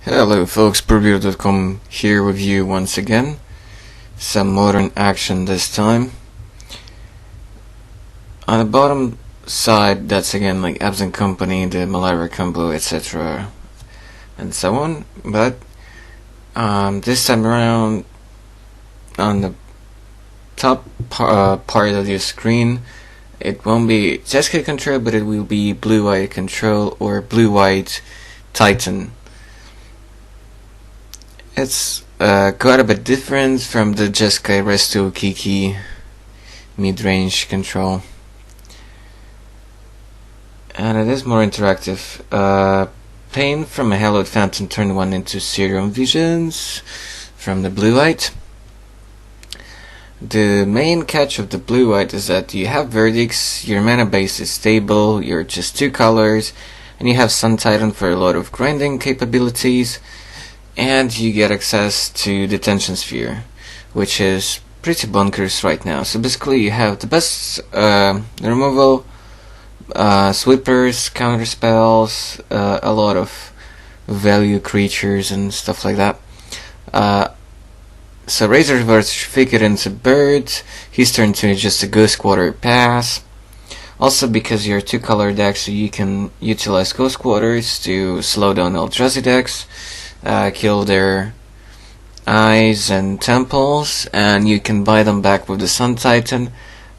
Hello folks, Purview.com here with you once again. Some modern action this time. On the bottom side, that's again like Abzan company, the Malaria combo, etc. and so on. But this time around, on the top part of your screen, it won't be Jessica control, but it will be blue-white control or blue-white Titan. It's quite a bit different from the Jeskai Resto Kiki mid-range control. And it is more interactive. Pain from a hallowed fountain turn 1 into serum visions from the blue-white. The main catch of the blue-white is that you have verdicts, your mana base is stable, you're just 2 colors, and you have Sun Titan for a lot of grinding capabilities. And you get access to Detention Sphere, which is pretty bonkers right now. So basically you have the best removal, sweepers, counter spells, a lot of value creatures and stuff like that. So Razor's Verse Figurant's a bird, his turn 2 is just a Ghost Quarter pass. Also because you're 2 color decks, so you can utilize Ghost Quarters to slow down Eldrazi decks. Kill their eyes and temples, and you can buy them back with the Sun Titan.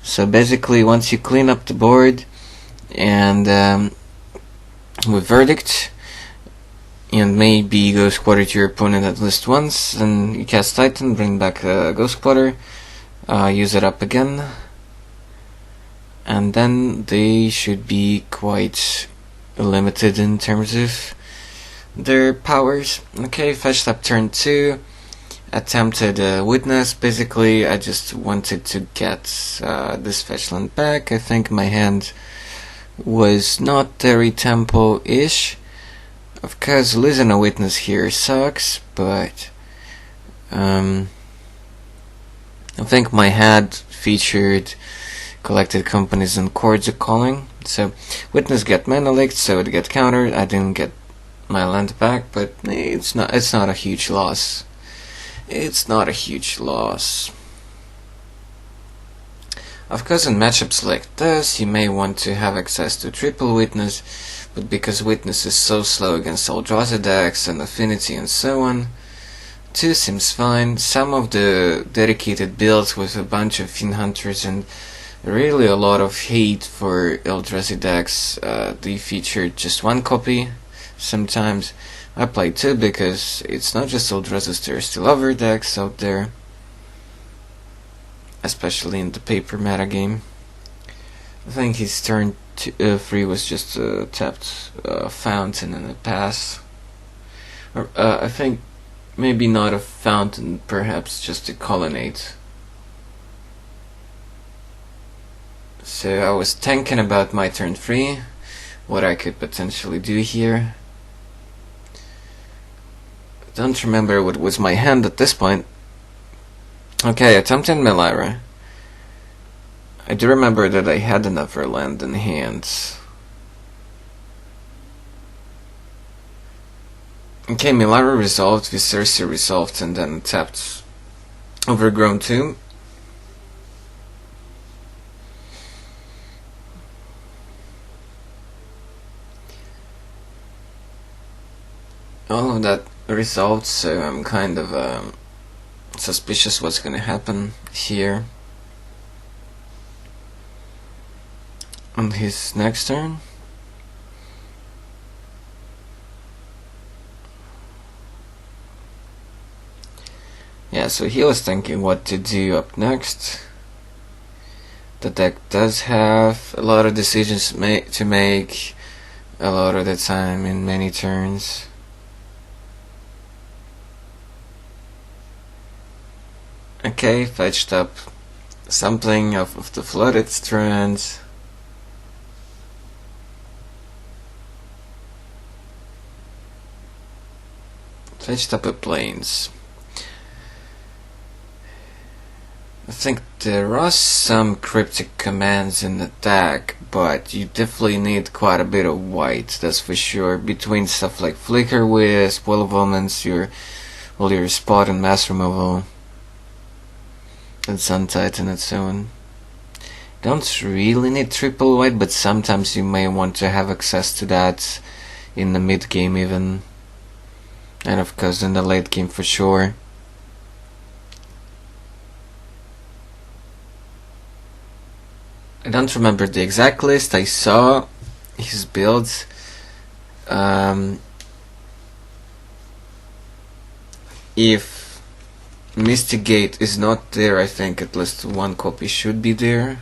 So basically, once you clean up the board and with Verdict, and maybe Ghost Quarter to your opponent at least once, then you cast Titan, bring back Ghost Quarter, use it up again, and then they should be quite limited in terms of their powers. Okay, fetched up turn 2. Attempted Witness. Basically, I just wanted to get this fetchland back. I think my hand was not very tempo-ish. Of course, losing a Witness here sucks, but I think my hand featured collected companies and chords of calling. So Witness get mana leaked, so it get countered. I didn't get my land back, but it's not a huge loss. It's not a huge loss. Of course, in matchups like this, you may want to have access to triple Witness, but because Witness is so slow against Eldrazi decks and Affinity and so on, 2 seems fine. Some of the dedicated builds with a bunch of Fiend Hunters and really a lot of hate for Eldrazi decks, they feature just 1 copy. Sometimes I play 2 because it's not just Eldrazi, there's still other decks out there, especially in the paper metagame. I think his turn 3 was just a tapped fountain and a pass. Or I think maybe not a fountain, perhaps just a colonnade. So I was thinking about my turn 3, what I could potentially do here. Don't remember what was my hand at this point. Okay, attempted Malaria. I do remember that I had another land in hand. Okay, Malaria resolved, Viscersi resolved, and then tapped Overgrown Tomb. All of that resolved, so I'm kind of suspicious what's gonna happen here on his next turn. Yeah, so he was thinking what to do up next. The deck does have a lot of decisions to make a lot of the time in many turns. Okay, fetched up something of the flooded strands. Fetched up a plains. I think there are some cryptic commands in the deck, but you definitely need quite a bit of white, that's for sure. Between stuff like Flicker Wisp, Will of Omens, your Spot and Mass Removal, and Sun Titan and so on. Don't really need triple white, but sometimes you may want to have access to that in the mid game even, and of course in the late game for sure. I don't remember the exact list. I saw his builds. If Mystigate is not there, I think at least one copy should be there.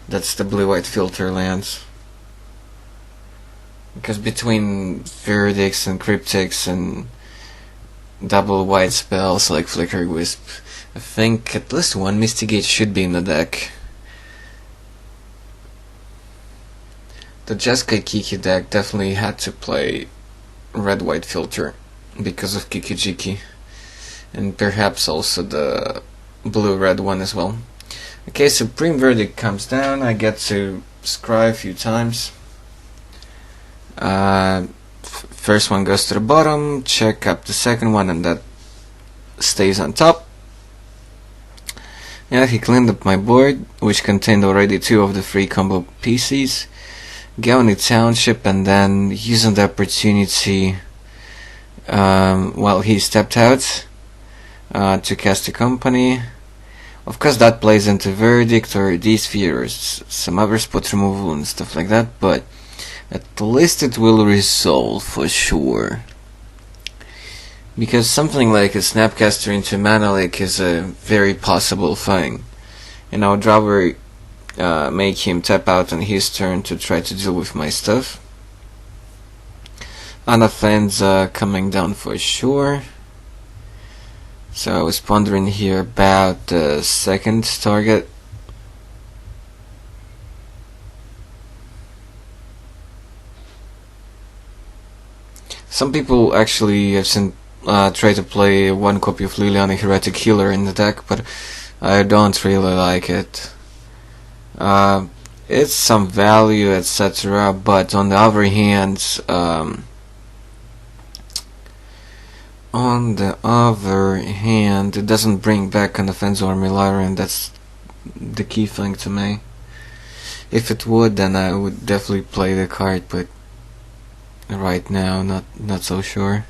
That's the blue-white filter lands. Because between Verdicts and Cryptics and double white spells like Flicker Wisp, I think at least one Mystigate should be in the deck. The Jeskai Kiki deck definitely had to play red-white filter because of Kiki-Jiki, and perhaps also the blue-red one as well. Okay, Supreme Verdict comes down. I get to scry a few times. First one goes to the bottom, check up the second one, and that stays on top. Yeah, he cleaned up my board, which contained already 2 of the free combo PCs. Gaoni Township, and then using the opportunity while he stepped out to cast a company. Of course that plays into Verdict or D-Sphere or some other spot removal and stuff like that, but at least it will resolve for sure. Because something like a Snapcaster into Mana Lake is a very possible thing, and I would rather make him tap out on his turn to try to deal with my stuff. Anafenza coming down for sure. So I was pondering here about the second target. Some people actually have seen try to play one copy of Liliana Heretic Healer in the deck, but I don't really like it. It's some value, etc., but on the other hand, it doesn't bring back an Offensive or Milara, and that's the key thing to me. If it would, then I would definitely play the card, but right now, not so sure.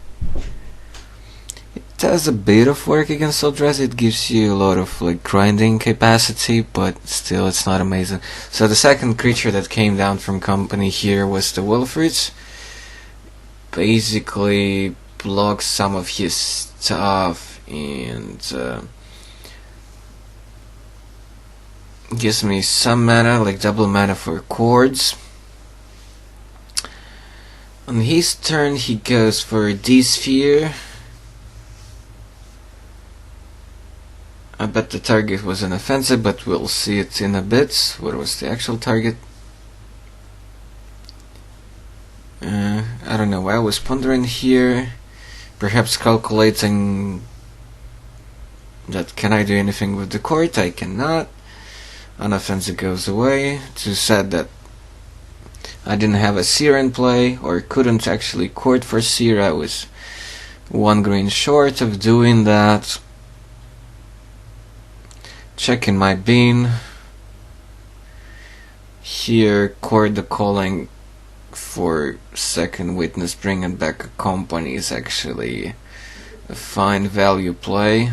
It does a bit of work against Eldrazi. It gives you a lot of like grinding capacity, but still it's not amazing. So the second creature that came down from company here was the Wilfrids. Basically blocks some of his stuff and gives me some mana, like double mana for chords. On his turn he goes for a D-Sphere. I bet the target was an offensive, but we'll see it in a bit. What was the actual target? I don't know. I was pondering here, perhaps calculating that can I do anything with the court? I cannot. Unoffensive goes away. Too sad that I didn't have a seer in play, or couldn't actually court for seer. I was 1 green short of doing that. Checking my bean. Here, court the calling for second witness, bringing back a company is actually a fine value play.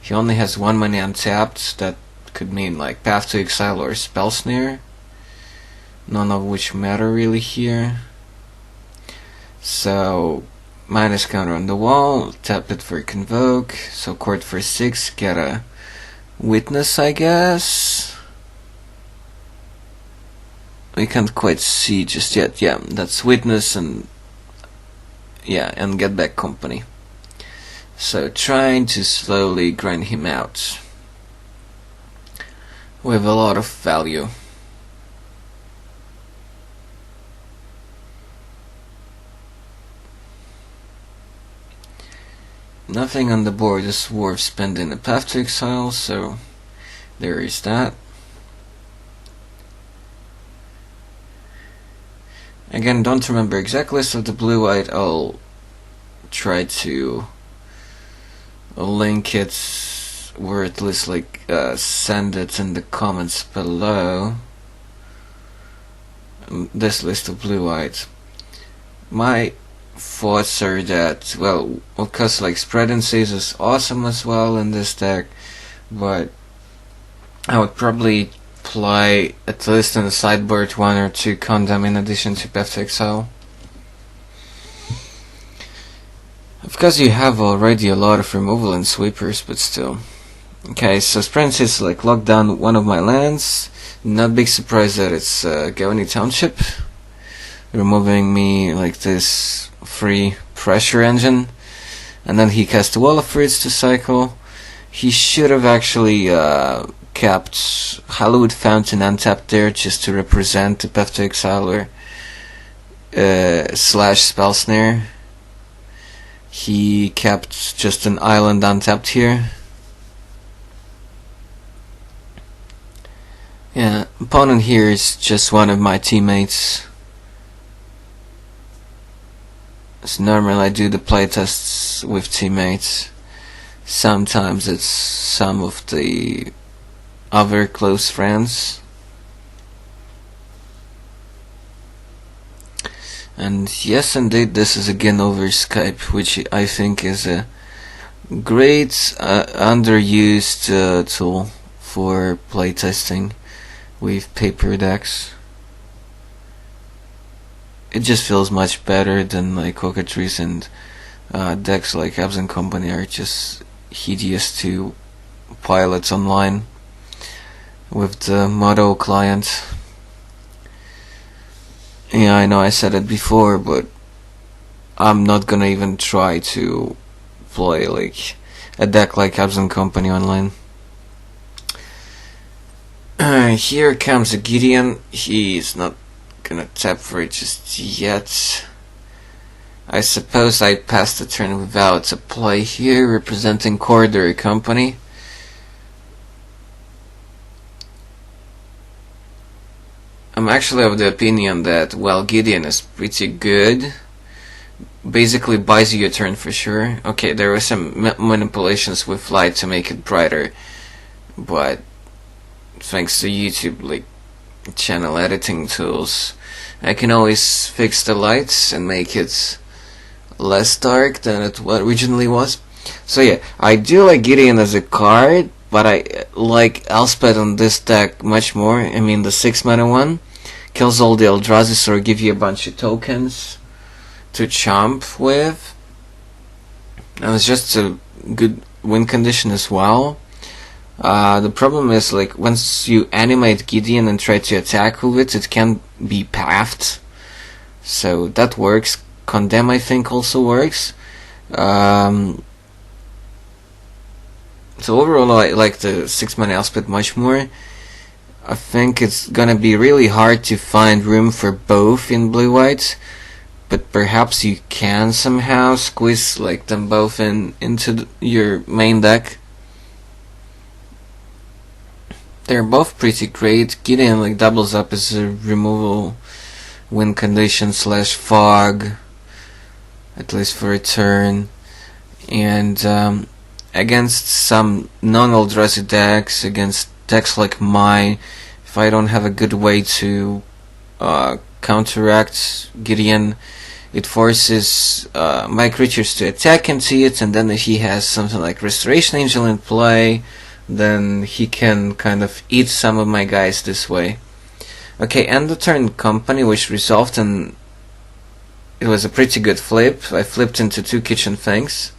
He only has 1 money untapped. That could mean like Path to Exile or Spell Snare, none of which matter really here. So minus counter on the wall, tap it for Convoke, so court for 6, get a witness, I guess. We can't quite see just yet. Yeah, that's witness, and yeah, and get back company. So trying to slowly grind him out with a lot of value. nothing on the board is worth spending a path to exile, so there is that. Again, don't remember exact list of the blue-white. I'll try to link it, or at least send it in the comments below. This list of blue-white. My thoughts are that, well, of course, Spread and Seize is awesome as well in this deck, but I would probably play at least in the sideboard 1 or 2 Condemn in addition to Path to Exile. Of course, you have already a lot of removal and sweepers, but still. Okay, so Spread and Seize locked down one of my lands. Not big surprise that it's Gaoni Township, removing me this free pressure engine, and then he cast a Wall of Fruits to cycle. He should have actually kept Hallowed Fountain untapped there just to represent the Path to Exile slash Spell Snare. He kept just an island untapped here. Yeah, opponent here is just one of my teammates. So normally I do the playtests with teammates. Sometimes it's some of the other close friends. And yes, indeed, this is again over Skype, which I think is a great underused tool for playtesting with paper decks. It just feels much better than Cockatrice, and decks like Abzan Company are just hideous to pilot online with the Modo client. Yeah, I know I said it before, but I'm not gonna even try to play a deck like Abzan Company online. Here comes a Gideon. He's not gonna tap for it just yet. I suppose I passed the turn without a play here, representing Corridor Company. I'm actually of the opinion that, well, Gideon is pretty good. Basically buys you a turn for sure. Okay, there were some manipulations with light to make it brighter, but thanks to YouTube channel editing tools, I can always fix the lights and make it less dark than it originally was. So yeah, I do like Gideon as a card, but I like Elspeth on this deck much more. I mean, the 6-mana one kills all the Eldrazi's or give you a bunch of tokens to chomp with. And it's just a good win condition as well. The problem is once you animate Gideon and try to attack with it, it can be pathed. So that works. Condemn, I think, also works. So overall, I like the 6-mana Elspeth much more. I think it's gonna be really hard to find room for both in blue-white, but perhaps you can somehow squeeze them both into your main deck. They're both pretty great. Gideon doubles up as a removal win condition slash fog, at least for a turn, and against some non-Eldrazi decks, against decks like mine, if I don't have a good way to counteract Gideon, it forces my creatures to attack into it, and then if he has something like Restoration Angel in play, then he can kind of eat some of my guys this way. Okay, end the turn Company, which resolved, and it was a pretty good flip. I flipped into 2 Kitchen Finks.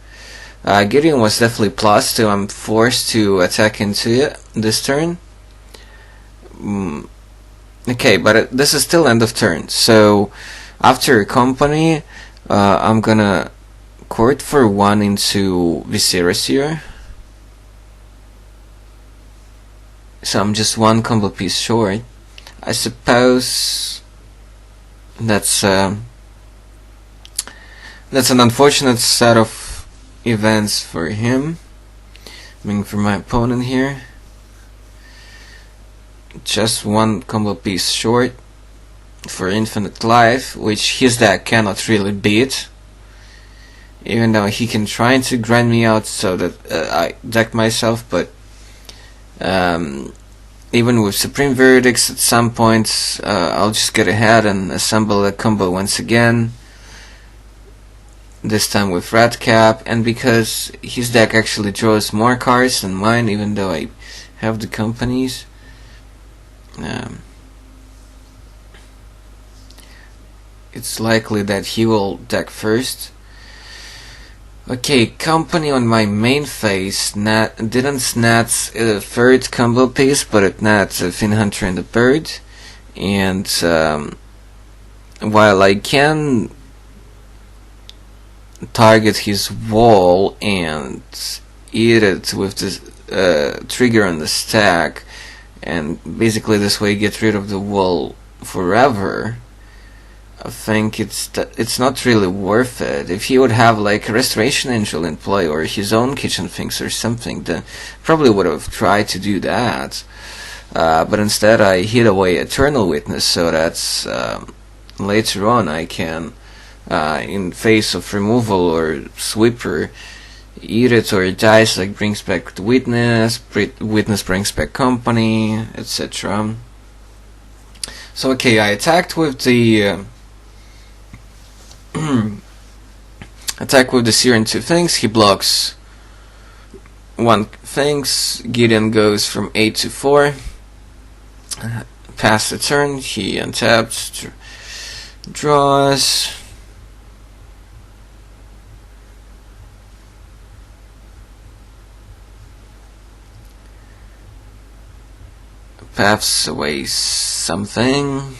Gideon was definitely plus, so I'm forced to attack into it this turn. Okay, but this is still end of turn, so after Company, I'm gonna court for 1 into Viserys here. So I'm just 1 combo piece short. I suppose that's an unfortunate set of events for him. I mean, for my opponent here. Just one combo piece short for infinite life, which his deck cannot really beat. Even though he can try to grind me out so that I deck myself, but even with Supreme Verdicts, at some points I'll just get ahead and assemble a combo once again. This time with Red Cap, and because his deck actually draws more cards than mine, even though I have the companies. It's likely that he will deck first. Okay, company on my main phase didn't snatch a third combo piece, but it nats a Fin Hunter and a bird. And while I can target his wall and eat it with this trigger on the stack, and basically this way get rid of the wall forever, I think it's not really worth it. If he would have like a Restoration Angel in play or his own Kitchen Finks or something, then probably would have tried to do that. But instead I hid away Eternal Witness so that later on I can, in face of removal or sweeper, eat it, or dice like brings back the Witness, Witness brings back Company, etc. So okay, I attacked with the attack with the Seer and 2 things. He blocks 1 things. Gideon goes from 8 to 4. Pass the turn. He untaps, draws. Paths away something.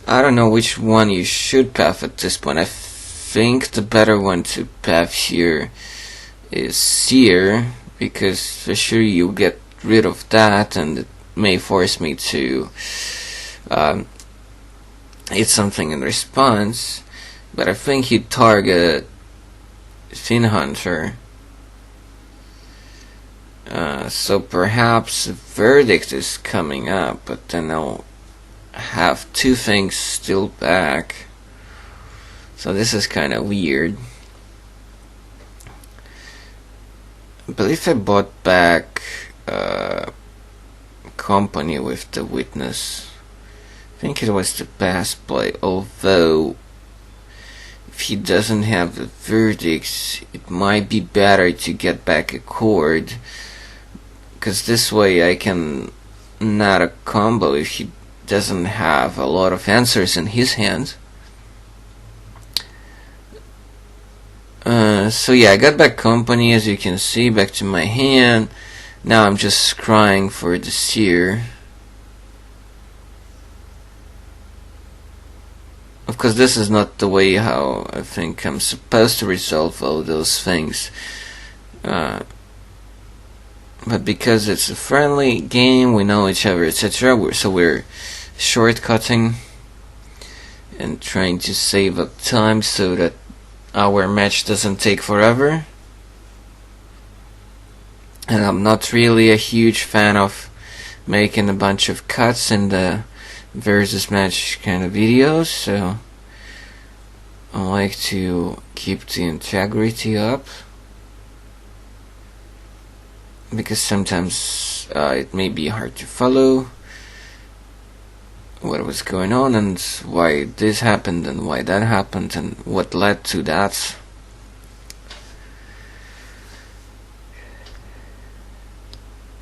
I don't know which one you should path at this point. I think the better one to path here is Seer, because for sure you'll get rid of that, and it may force me to hit something in response. But I think he'd target Fin Hunter. So perhaps a Verdict is coming up, but then I'll have 2 things still back. So this is kind of weird. I believe I bought back Company with the Witness. I think it was the best play, although if he doesn't have the Verdicts, it might be better to get back a Chord, because this way I can not a combo if he doesn't have a lot of answers in his hand. So yeah, I got back Company, as you can see, back to my hand. Now I'm just scrying for the Seer. Of course, this is not the way how I think I'm supposed to resolve all those things. But because it's a friendly game, we know each other, etc. So we're shortcutting and trying to save up time so that our match doesn't take forever. And I'm not really a huge fan of making a bunch of cuts in the versus match kind of videos, so I like to keep the integrity up, because sometimes it may be hard to follow what was going on and why this happened and why that happened and what led to that.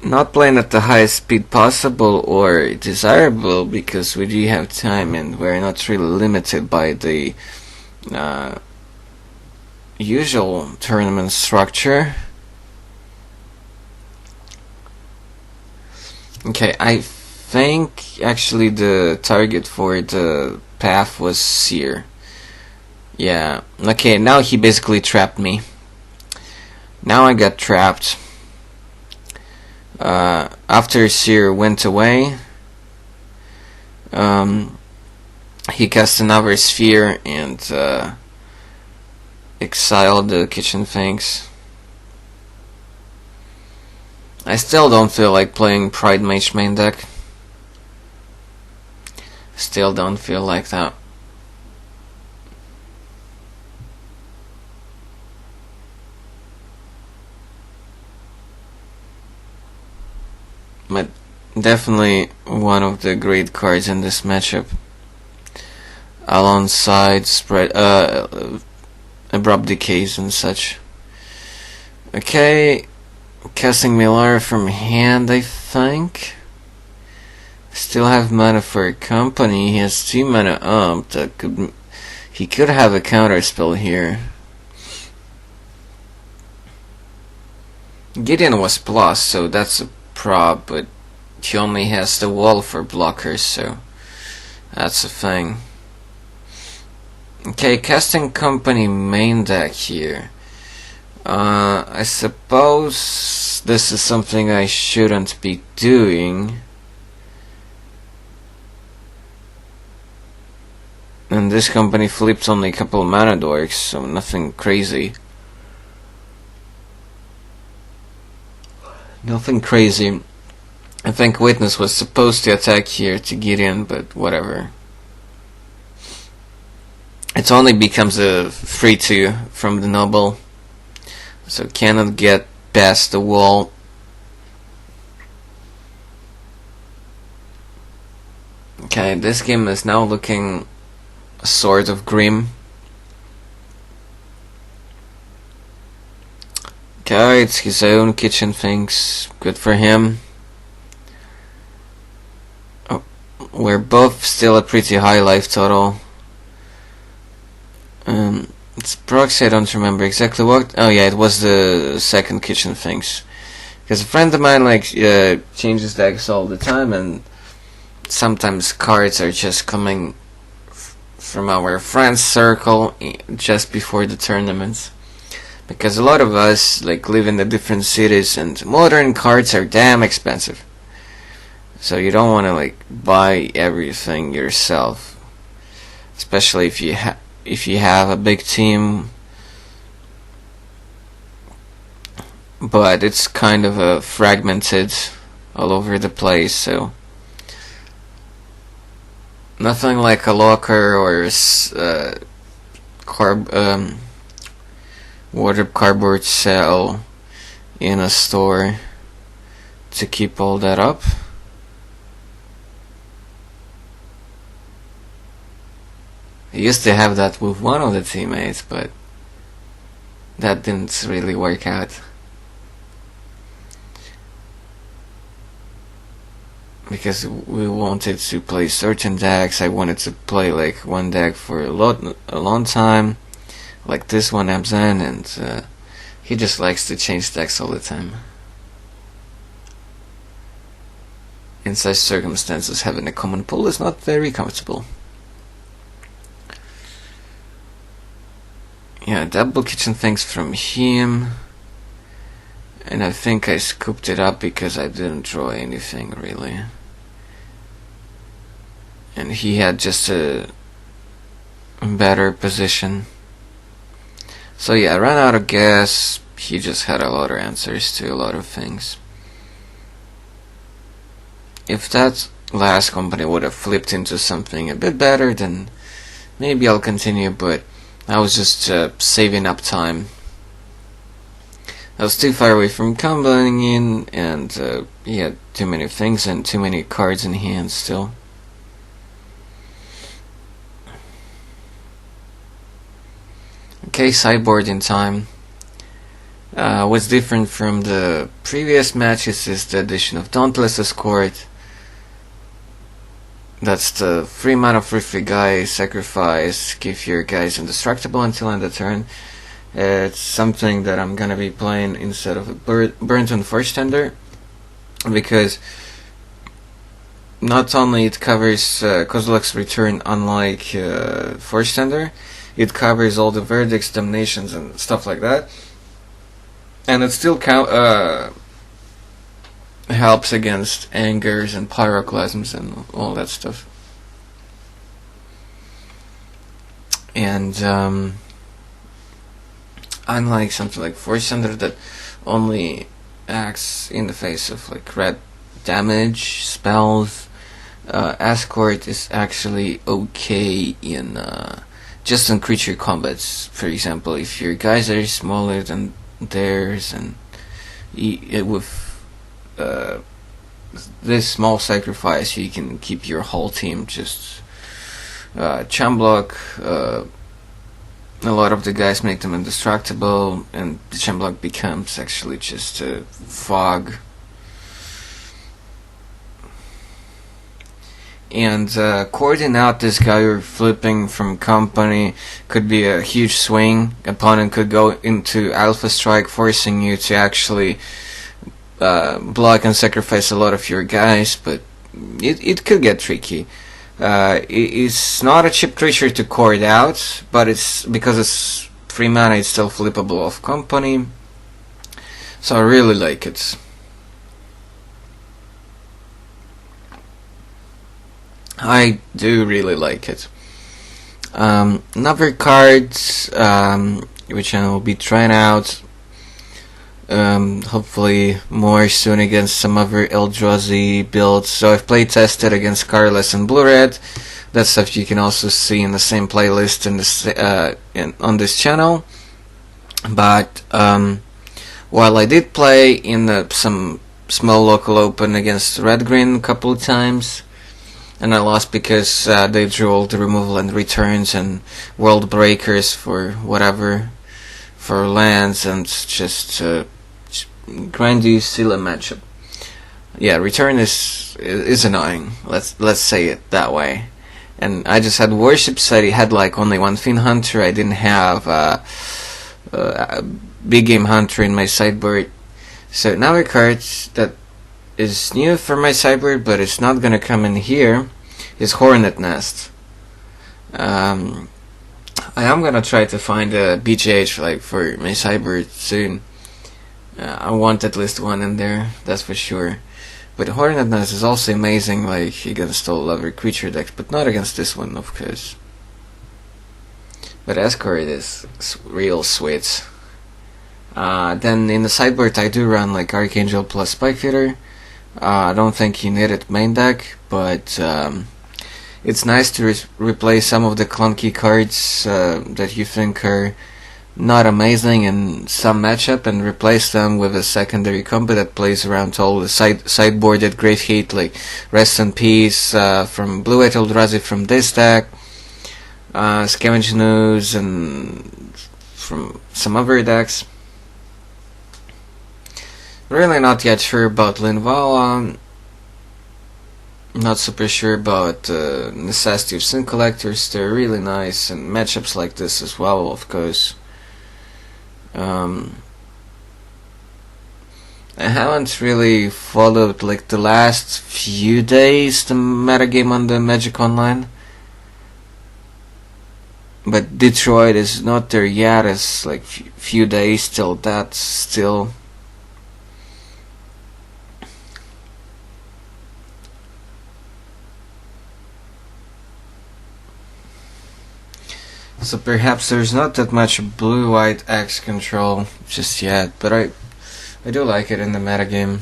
Not playing at the highest speed possible or desirable, because we do have time and we're not really limited by the usual tournament structure. Okay, I think actually the target for the path was Seer. Yeah, okay, now he basically trapped me. Now I got trapped. After Seer went away, he cast another sphere, and exile the kitchen things. I still don't feel like playing Pride Mage main deck. Still don't feel like that. But definitely one of the great cards in this matchup. Alongside spread abrupt decays and such. Okay, casting Milara from hand, I think. Still have mana for company. He has 2 mana up. He could have a counter spell here. Gideon was plus, so that's a prop, but he only has the wall for blockers, so that's a thing. Okay, casting company main deck here. I suppose this is something I shouldn't be doing. And this company flipped only a couple mana dorks, so nothing crazy. Nothing crazy. I think Witness was supposed to attack here to get in, but whatever. It only becomes a 3-2 from the Noble, so cannot get past the wall. Okay, this game is now looking sort of grim. Okay, it's his own kitchen things. Good for him. Oh, we're both still a pretty high life total. It's proxy, I don't remember exactly what. Oh yeah, it was the second kitchen things. Because a friend of mine changes decks all the time, and sometimes cards are just coming from our friends circle just before the tournaments. Because a lot of us live in the different cities, and modern cards are damn expensive. So you don't want to buy everything yourself, especially if you have a big team. But it's kind of fragmented all over the place, so nothing like a locker or wardrobe cardboard cell in a store to keep all that up. I used to have that with one of the teammates, but that didn't really work out. Because we wanted to play certain decks. I wanted to play one deck for a long time, like this one, Abzan, and he just likes to change decks all the time. In such circumstances, having a common pool is not very comfortable. Yeah, double kitchen things from him, and I think I scooped it up because I didn't draw anything really. And he had just a better position. So yeah, I ran out of gas. He just had a lot of answers to a lot of things. If that last company would have flipped into something a bit better, then maybe I'll continue, but I was just saving up time. I was too far away from comboing in, and he had too many things and too many cards in hand still. Okay, sideboard in time. What's different from the previous matches is the addition of Dauntless Escort. That's the 3 mana for 3 guy sacrifice, give your guys indestructible until end of turn. It's something that I'm gonna be playing instead of a Burnt on Force Tender, because not only it covers Kozilek's return unlike Force Tender, it covers all the verdicts, damnations, and stuff like that, and it still helps against angers and pyroclasms and all that stuff. And unlike something like Force Center that only acts in the face of like red damage spells, Escort is actually okay in just in creature combats. For example, if your guys are smaller than theirs, and with this small sacrifice, you can keep your whole team just chum block. A lot of the guys make them indestructible, and the chum block becomes actually just a fog. And cording out this guy you're flipping from company could be a huge swing. Opponent could go into Alpha Strike, forcing you to actually block and sacrifice a lot of your guys, but it could get tricky. It's not a cheap creature to cord out, but it's because it's 3 mana, it's still flippable off company. So I really like it. I do really like it. Another card which I will be trying out, hopefully more soon against some other Eldrazi builds. So I've play tested against Carless and Blue Red. That stuff you can also see in the same playlist in this on this channel. But while I did play in some small local open against Red Green a couple of times, and I lost because they drew all the removal and returns and world breakers for whatever, for lands, and just grindy silly matchup. Yeah, return is annoying. Let's say it that way. And I just had worships. I had like only one Fiend Hunter. I didn't have a big game hunter in my sideboard. So now a card that is new for my sideboard, but it's not gonna come in here, is Hornet Nest. I am gonna try to find a BGH like for my sideboard soon. I want at least one in there, that's for sure. But Hornet Nest is also amazing, like against all other creature decks, but not against this one, of course. But Escort is real sweet. Then in the sideboard I do run like Archangel plus Spikefitter. I don't think you need it main deck, but it's nice to replace some of the clunky cards that you think are not amazing in some matchup, and replace them with a secondary combo that plays around all the sideboard at great heat, like Rest in Peace from Blue White Eldrazi from this deck, Scavenge News, and from some other decks. Really not yet sure about Linvala. Not super sure about Necessity of Sin Collectors. They're really nice, and matchups like this as well, of course. I haven't really followed like the last few days the metagame on the Magic Online, but Detroit is not there yet. It's like few days till that still. So perhaps there's not that much blue-white X control just yet, but I do like it in the metagame.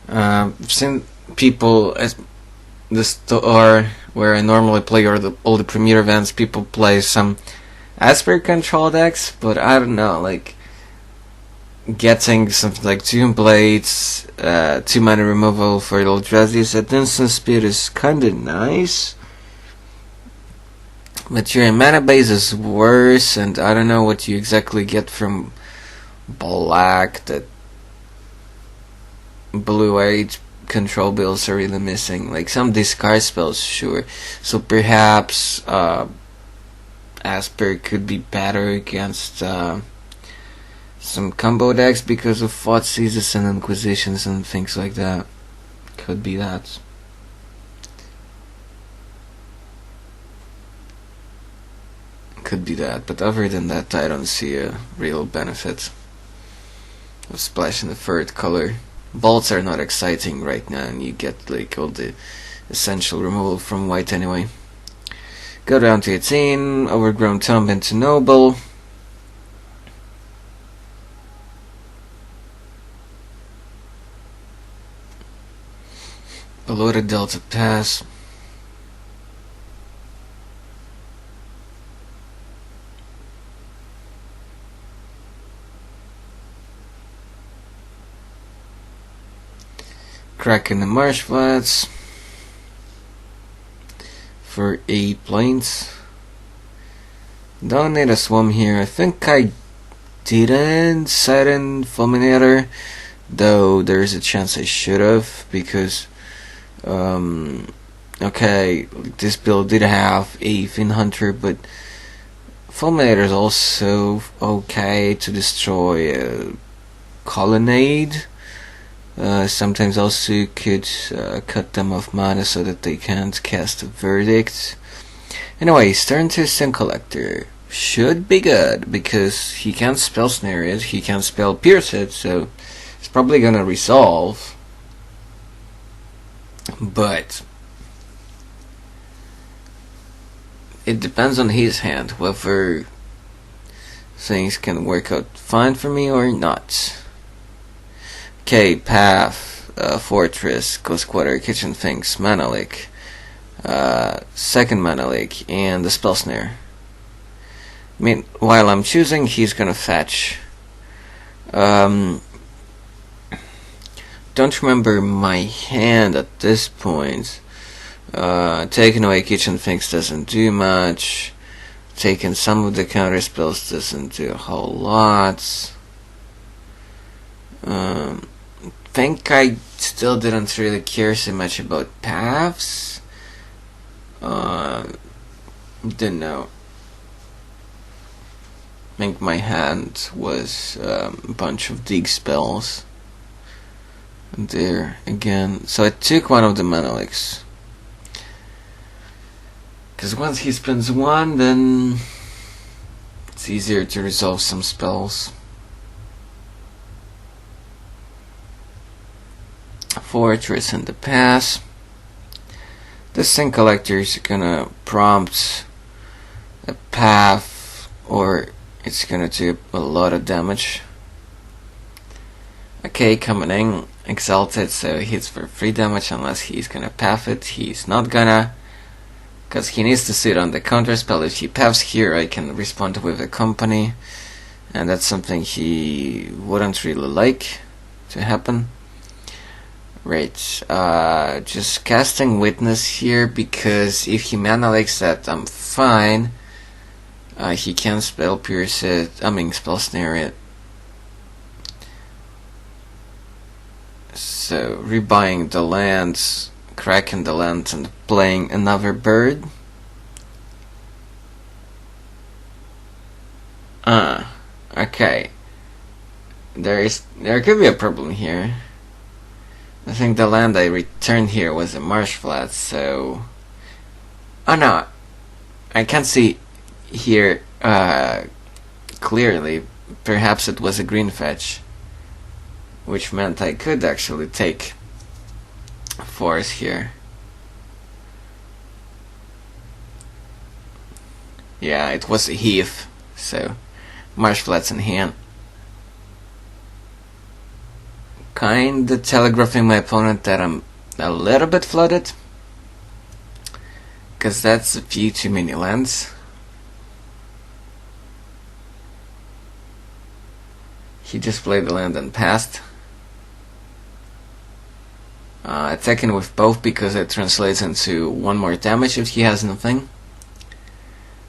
I've seen people at the store where I normally play all the premier events, people play some Esper control decks, but I don't know, like getting something like Doom Blades, 2 mana removal for Eldrazi at instant speed is kinda nice. But your mana base is worse, and I don't know what you exactly get from black that blue-white control builds are really missing. Like some discard spells, sure. So perhaps Asper could be better against some combo decks because of Fought Seizes and Inquisitions and things like that. Could be that. Could be that, but other than that, I don't see a real benefit of splashing the third color. Bolts are not exciting right now, and you get like all the essential removal from white anyway. Go down to 18, Overgrown Tomb into Noble. A loaded delta pass. Crack in the marsh flats for 8 planes. Don't need a swim here. I think I didn't set in fulminator, though there's a chance I should have, because okay, this build did have a fin hunter, but fulminator is also okay to destroy a colonnade. Sometimes also could cut them off mana so that they can't cast a verdict. Anyways, turn to Sin Collector. Should be good, because he can't spell snare it, he can't spell pierce it, so it's probably gonna resolve. But it depends on his hand, whether things can work out fine for me or not. Okay, Path, Fortress, Ghost Quarter, Kitchen Finks, Mana Leak, second Mana Leak, and the Spell Snare. I mean, while I'm choosing, he's gonna fetch. Don't remember my hand at this point. Taking away Kitchen Finks doesn't do much. Taking some of the counter spells doesn't do a whole lot. Think I still didn't really care so much about paths. Didn't know. I think my hand was a bunch of dig spells. And there again. So I took one of the mana leaks. Because once he spends one, then it's easier to resolve some spells. Fortress and the pass. The Sin Collector is gonna prompt a path, or it's gonna do a lot of damage. Okay, coming in, Exalted, so he hits for 3 damage unless he's gonna path it. He's not gonna, because he needs to sit on the counter spell. If he paths here, I can respond with a company, and that's something he wouldn't really like to happen. Right, just casting Witness here, because if he mana leaks that, I'm fine. He can spell pierce it, spell snare it. So, rebuying the lands, cracking the lands, and playing another bird. Okay. There could be a problem here. I think the land I returned here was a marsh flat, so... Oh no, I can't see here clearly. Perhaps it was a green fetch, which meant I could actually take force here. Yeah, it was a heath, so marsh flats in hand. Kinda telegraphing my opponent that I'm a little bit flooded, because that's a few too many lands. He just played the land and passed. Attacking with both because it translates into 1 more damage if he has nothing.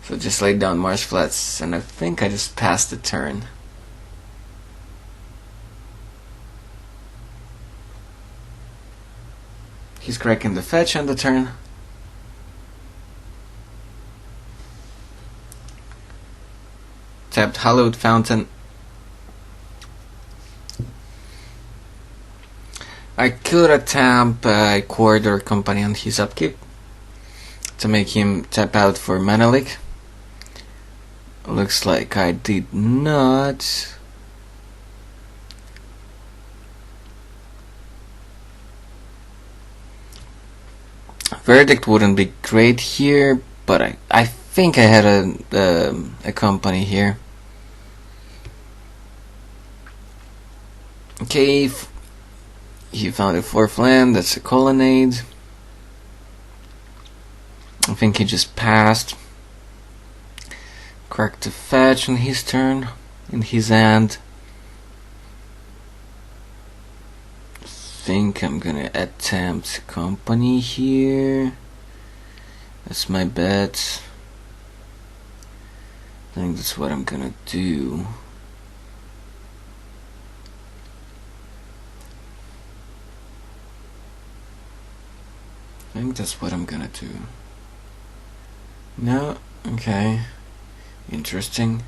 So just laid down marsh flats, and I think I just passed the turn. He's cracking the fetch on the turn. Tapped Hallowed Fountain. I could attempt a Corridor Company on his upkeep to make him tap out for Mana Leak. Looks like I did not. Verdict wouldn't be great here, but I think I had a company here. Okay, he found a 4th land, that's a colonnade. I think he just passed. Crack to fetch on his turn, in his hand. Think I'm gonna attempt company here. That's my bet. I think that's what I'm gonna do. I think that's what I'm gonna do. No? Okay. Interesting.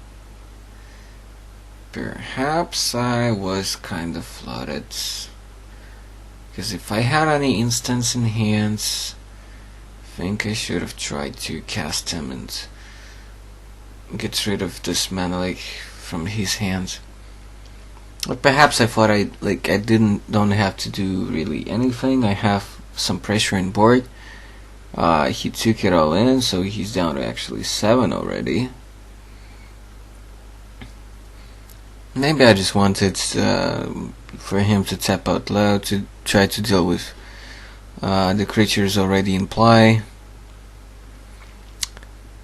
Perhaps I was kind of flooded. Because if I had any instants in hands, I think I should have tried to cast him and get rid of this Menelik from his hands. But perhaps I thought I don't have to do really anything. I have some pressure in board. He took it all in, so he's down to actually 7 already. Maybe I just wanted for him to tap out loud to try to deal with the creatures already in play.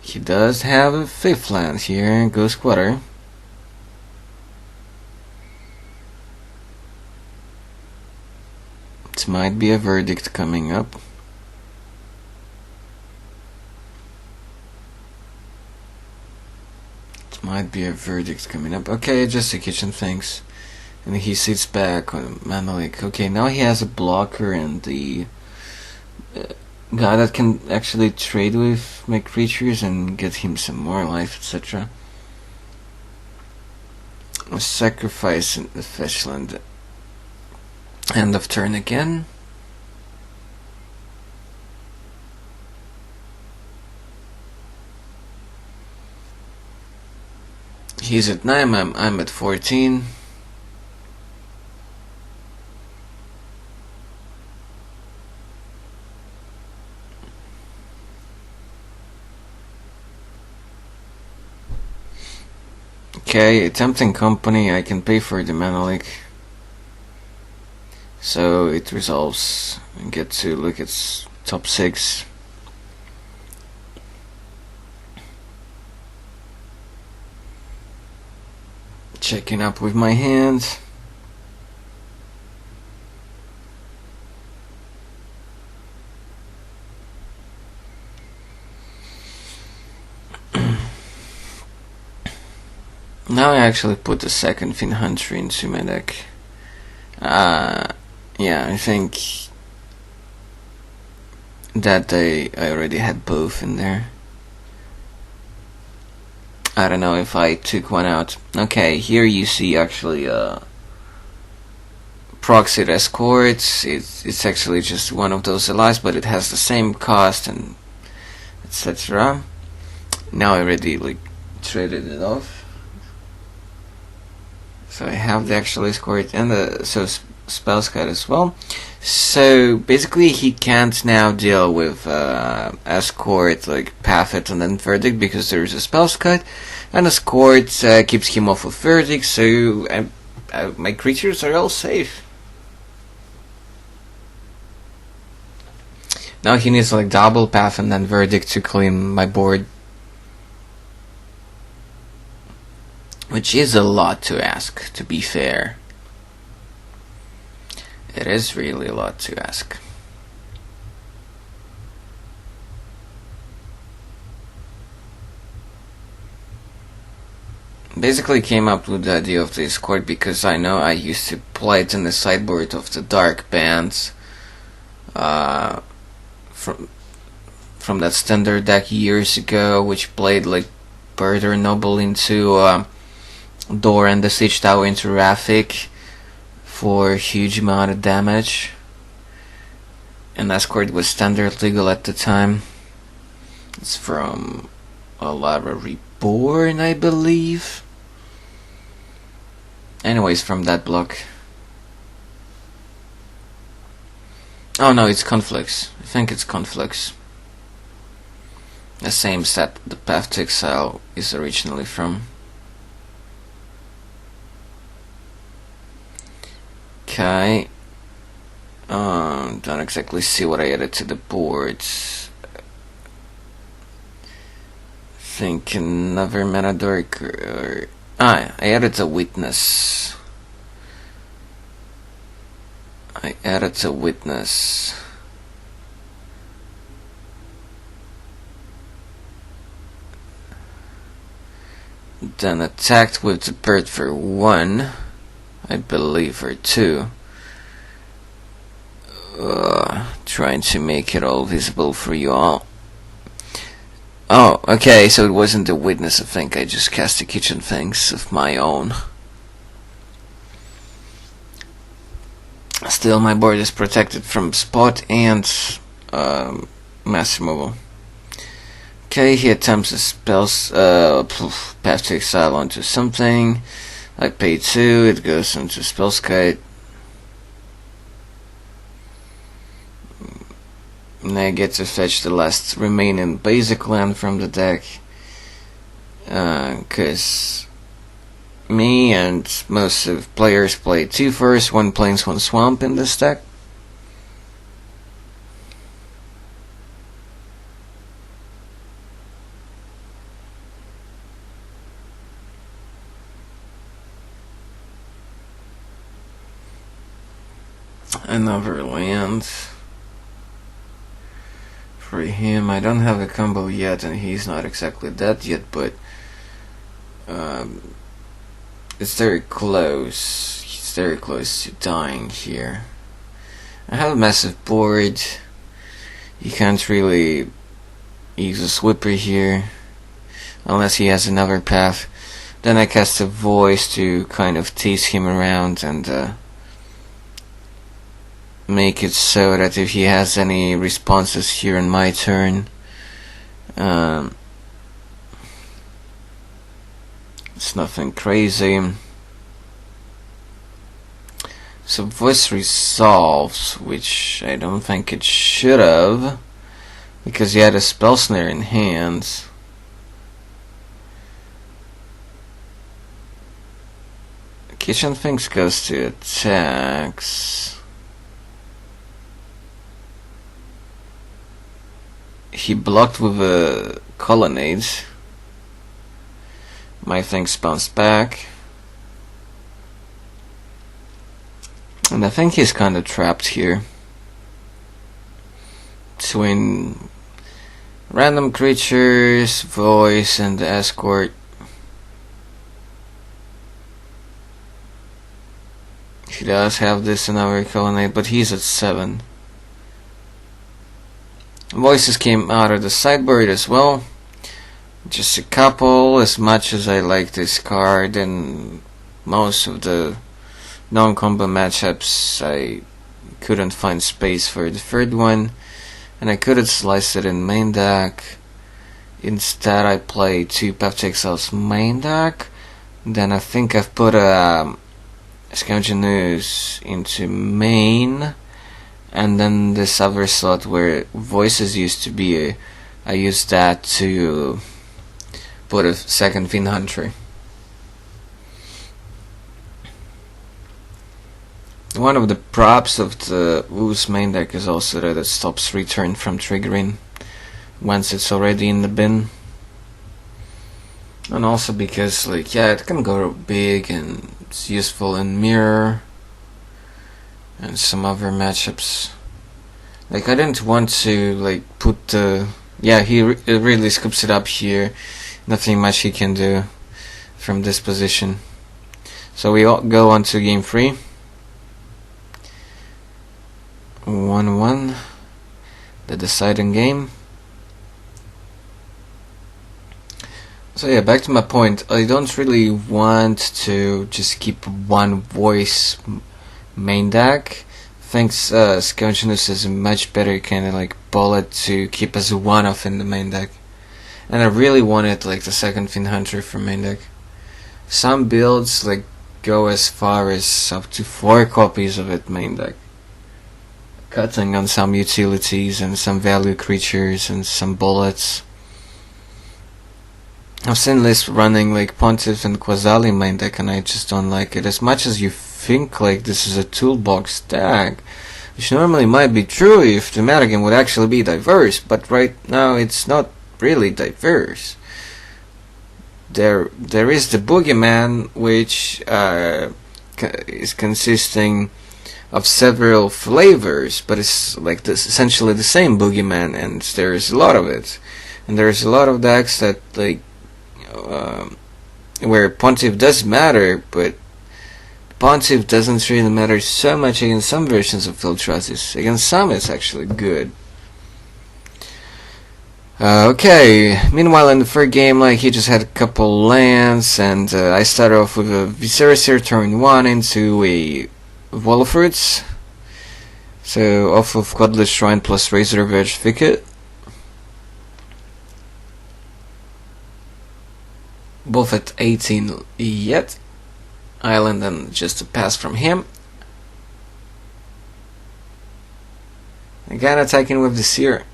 He does have a 5th land here, Ghost Quarter. It might be a verdict coming up. Might be a verdict coming up. Okay, just a kitchen, thanks. And he sits back on Menelik. Okay, now he has a blocker and the guy that can actually trade with my creatures and get him some more life, etc. A sacrifice in the fetch land. End of turn again. He's at 9, I'm at 14. Okay, attempting company, I can pay for the Menelik. So it resolves. I get to look at top 6. Checking up with my hands. Now I actually put the second Fin Hunter into my deck. Yeah, I think that day I already had both in there. I don't know if I took one out. Okay, here you see actually Proxy Escorts. It's actually just one of those allies, but it has the same cost and etc. Now I already traded it off. So I have the actual escort and the spell scout as well. So basically he can't now deal with escort, path it and then verdict, because there is a spell scout, and escort keeps him off of verdict, so my creatures are all safe. Now he needs double path and then verdict to clean my board, which is a lot to ask, to be fair. It is really a lot to ask. Basically came up with the idea of the escort because I know I used to play it in the sideboard of the dark bands from that standard deck years ago, which played Birder Noble into Door and the Siege Tower into Rafik for a huge amount of damage, and escort was standard legal at the time. It's from Alara Reborn, I believe. Anyways, from that block. Oh no, it's Conflicts. I think it's Conflicts. The same set the Path to Exile is originally from. Okay. Don't exactly see what I added to the boards. think another mana dork or I added a witness. Then attacked with the bird for 1, I believe, or 2. Trying to make it all visible for you all. Oh, okay, so it wasn't the witness, I think. I just cast the kitchen things of my own. Still, my board is protected from spot and mass removal. Okay, he attempts a spells path to exile onto something. I pay 2, it goes into Spellskite. And I get to fetch the last remaining basic land from the deck. Cause me and most of players play 2 forests, 1 plains, 1 swamp in this deck. Another land for him. I don't have a combo yet, and he's not exactly dead yet, but it's very close. He's very close to dying here. I have a massive board. You can't really use a sweeper here unless he has another path. Then I cast a voice to kind of tease him around and make it so that if he has any responses here in my turn, it's nothing crazy. So voice resolves, which I don't think it should have, because he had a spell snare in hand. Kitchen Things goes to attacks. He blocked with a colonnade. My things bounced back. And I think he's kind of trapped here between random creatures, voice, and the escort. He does have this in our colonnade, but he's at 7. Voices came out of the sideboard as well. Just a couple. As much as I like this card and most of the non-combo matchups, I couldn't find space for the third one, and I could have sliced it in main deck. Instead, I played 2 Path to Exile's main deck. Then I think I've put a Scourging News into main. And then this other slot where voices used to be, I used that to put a second Fiend Hunter. One of the props of the Woo's main deck is also that it stops return from triggering once it's already in the bin. And also because, like, yeah, it can go big and it's useful in Mirror and some other matchups. Like, I didn't want to, like, put the... Yeah, he really scoops it up here. Nothing much he can do from this position. So we all go on to game 3. 1-1. The deciding game. So yeah, back to my point. I don't really want to just keep one voice main deck. Thanks, Scourginus is a much better kind of like bullet to keep as a one-off in the main deck. And I really wanted like the second Fiend Hunter for main deck. Some builds like go as far as up to 4 copies of it main deck, cutting on some utilities and some value creatures and some bullets. I've seen lists running like Pontiff and Quasali main deck, and I just don't like it. As much as you think like this is a toolbox deck, which normally might be true if the metagame would actually be diverse, but right now it's not really diverse. there is the Boogeyman, which is consisting of several flavors, but it's like this essentially the same Boogeyman, and there's a lot of it. And there's a lot of decks that like where Pontiff does matter, but Pontiff doesn't really matter so much against some versions of Eldrazi. Against some, it's actually good. Okay, meanwhile in the third game, like, he just had a couple lands, and I started off with a Visceraseer turn 1 into a Wall of Roots. So, off of Godless Shrine plus Razor Edge Thicket. Both at 18 yet. Island and just a pass from him. Again attacking with the Seer.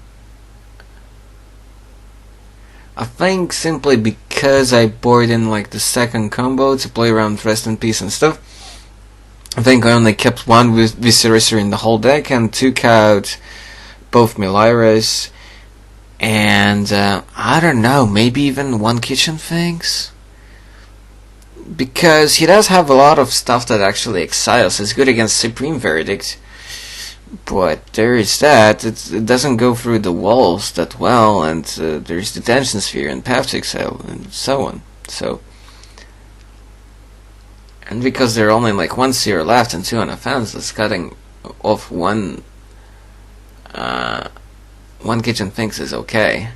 I think simply because I bored in like the second combo to play around Rest in Peace and stuff, I think I only kept one with Visceraseer in the whole deck and took out both Meliras and I don't know, maybe even one Kitchen Finks? Because he does have a lot of stuff that actually exiles. It's good against Supreme Verdict, but there is that. It doesn't go through the walls that well, and there's Detention Sphere and Path to Exile and so on. So, and because there are only like one Seer left and two on offense, cutting off one Kitchen Finks is okay.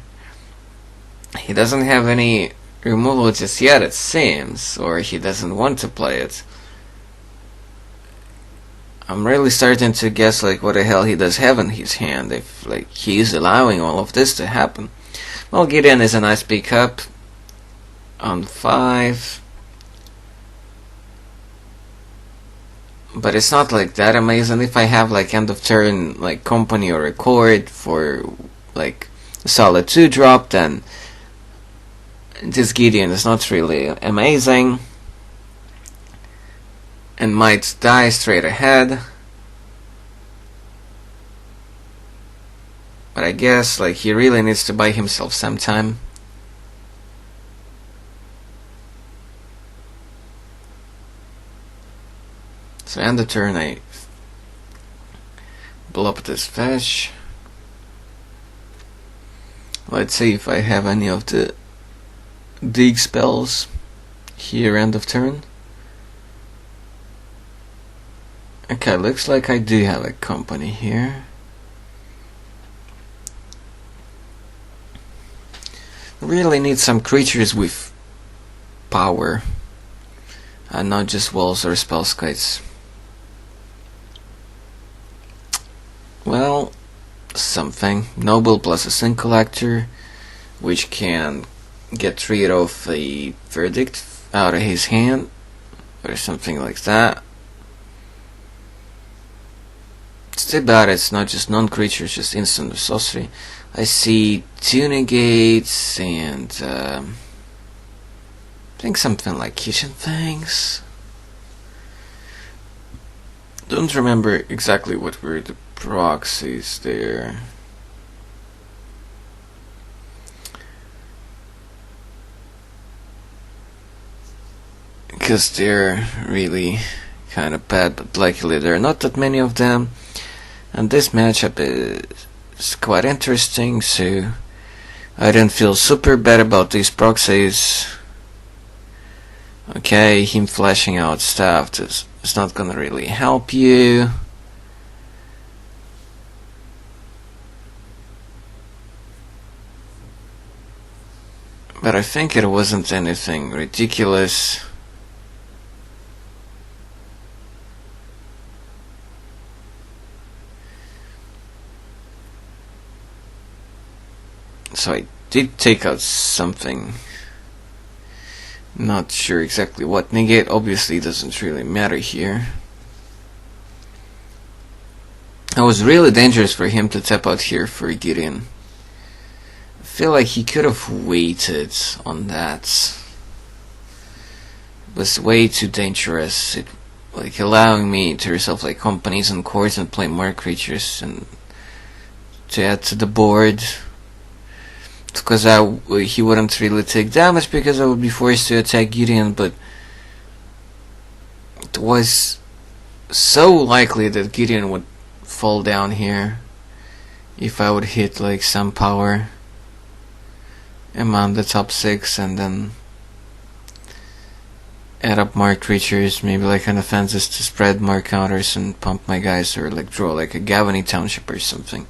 He doesn't have any removal just yet, it seems, or he doesn't want to play it. I'm really starting to guess like what the hell he does have in his hand if like he's allowing all of this to happen. Well, Gideon is a nice pickup on 5, but it's not like that amazing. If I have like end of turn like Company or Record for like a solid 2-drop, then this Gideon is not really amazing and might die straight ahead. But I guess like he really needs to buy himself some time. So end of turn I blow up this fetch. Let's see if I have any of the dig spells here end of turn. Okay, looks like I do have a Company here. Really need some creatures with power and not just walls or spell skites. Well, something. Noble plus a Sin Collector, which can get rid of a Verdict out of his hand or something like that. It's too bad it's not just non-creatures, just instant or sorcery. I see 2 negates and I think something like Kitchen Finks. Don't remember exactly what were the proxies there. Because they're really kind of bad, but luckily there are not that many of them. And this matchup is quite interesting, so I don't feel super bad about these proxies. Okay, him flashing out stuff is not gonna really help you. But I think it wasn't anything ridiculous. So I did take out something. Not sure exactly what. Negate obviously doesn't really matter here. It was really dangerous for him to tap out here for Gideon. I feel like he could have waited on that. It was way too dangerous. It like allowing me to resolve like companies and courts and play more creatures and to add to the board. because he wouldn't really take damage because I would be forced to attack Gideon, but it was so likely that Gideon would fall down here if I would hit like some power among the top 6 and then add up more creatures, maybe like an offenses to spread more counters and pump my guys, or like draw like a Gavany Township or something.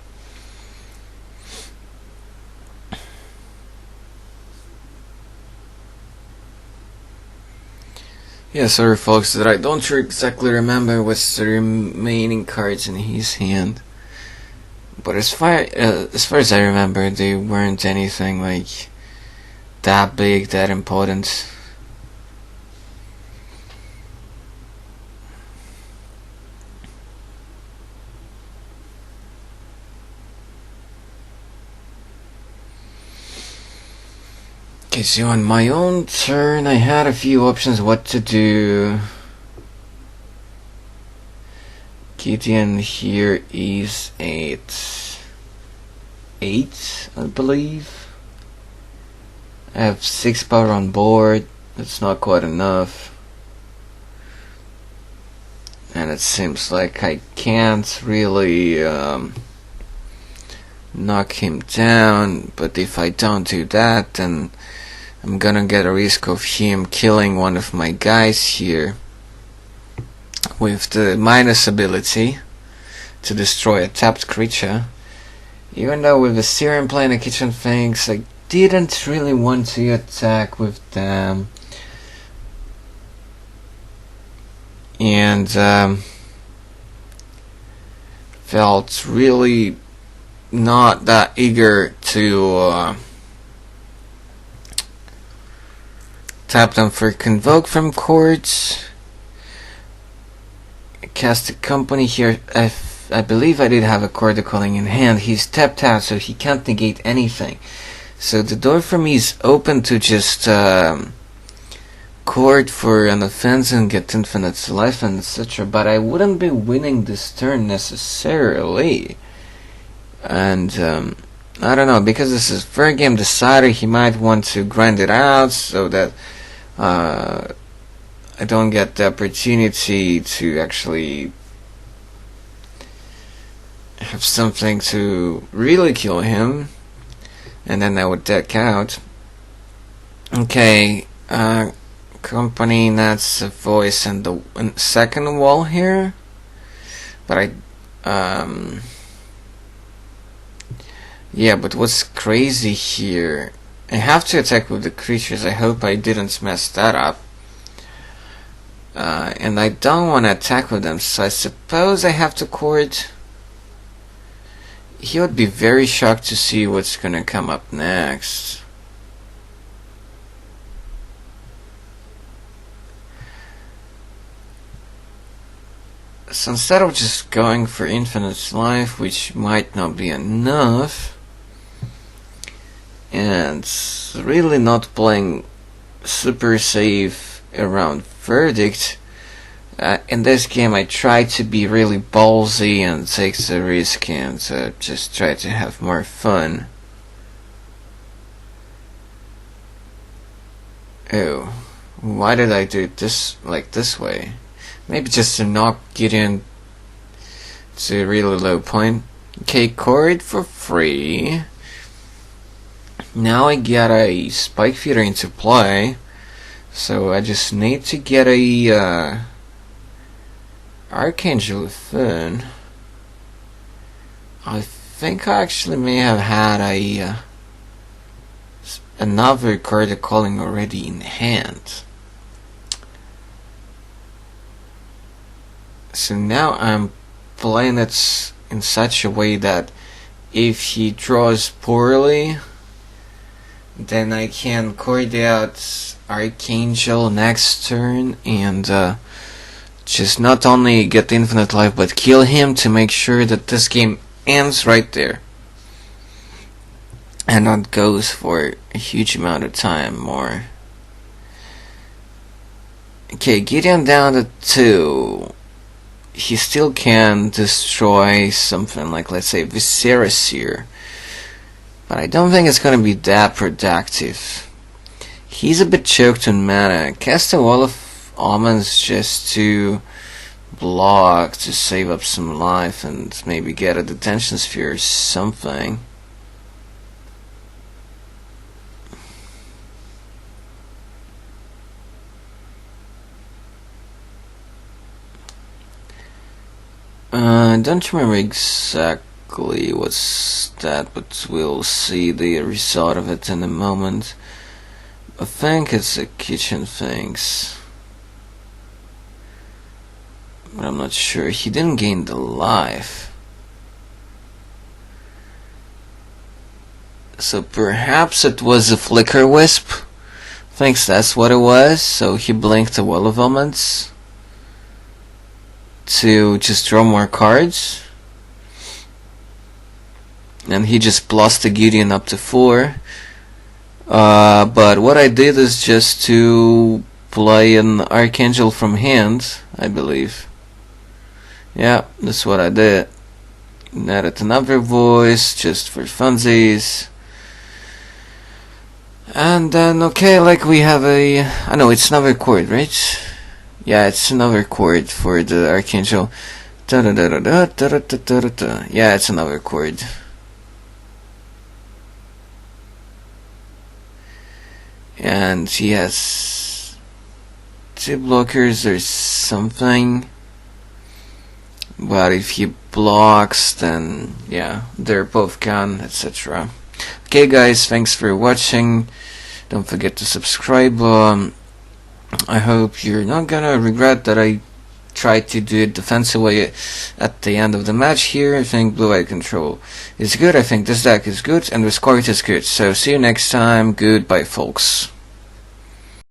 Yeah, sorry folks that I don't exactly remember what's the remaining cards in his hand. But as far as I remember, they weren't anything like that big, that important. Okay, so on my own turn, I had a few options what to do. Gideon here is at 8, I believe. I have 6 power on board. That's not quite enough. And it seems like I can't really knock him down. But if I don't do that, then I'm gonna get a risk of him killing one of my guys here with the minus ability to destroy a tapped creature. Even though with the Syrian playing the kitchen things, I didn't really want to attack with them. And felt really not that eager to tap them for Convoke from Chords. Cast a Company here. I believe I did have a Chord Calling in hand. He's tapped out, so he can't negate anything. So the door for me is open to just Chord for an offense and get infinite life and etc. But I wouldn't be winning this turn necessarily. And I don't know, because this is fair game decider, he might want to grind it out so that I don't get the opportunity to actually have something to really kill him, and then I would deck out. Okay, Company, that's a voice and the second wall here, but yeah, but what's crazy here, I have to attack with the creatures. I hope I didn't mess that up. And I don't want to attack with them, so I suppose I have to Chord. He would be very shocked to see what's gonna come up next. So instead of just going for infinite life, which might not be enough, and really not playing super safe around Verdict, in this game I try to be really ballsy and take the risk and just try to have more fun. Oh, why did I do it this way? Maybe just to knock Gideon to a really low point. Okay, Chord for free. Now I get a Spike Feeder into play, so I just need to get a Archangel Thun. I think I actually may have had another card calling already in hand. So now I'm playing it in such a way that if he draws poorly, then I can chord out Archangel next turn and just not only get infinite life but kill him to make sure that this game ends right there and not goes for a huge amount of time more. Okay, Gideon down to 2. He still can destroy something like, let's say, Viserys here. but I don't think it's gonna be that productive. He's a bit choked on mana. Cast a Wall of Almonds just to block, to save up some life and maybe get a Detention Sphere or something. I don't remember exactly what's that, but we'll see the result of it in a moment. I think it's the kitchen things, but I'm not sure. He didn't gain the life, so perhaps it was a Flicker Wisp. Thinks that's what it was. So he blinked a Wall of Almonds to just draw more cards, and he just plus the Gideon up to 4. But what I did is just to play an Archangel from hand, I believe. Yeah, that's what I did. Added another voice just for funsies. And then, okay, like we have a... I know, it's another chord, right? Yeah, it's another chord for the Archangel. Yeah, it's another chord. And he has 2 blockers or something. But if he blocks, then yeah, they're both gone, etc. Okay guys, thanks for watching. Don't forget to subscribe. I hope you're not gonna regret that I tried to do it defensive way at the end of the match here. I think Blue-Eye Control is good. I think this deck is good, and Rescourt is good. So see you next time. Goodbye, folks.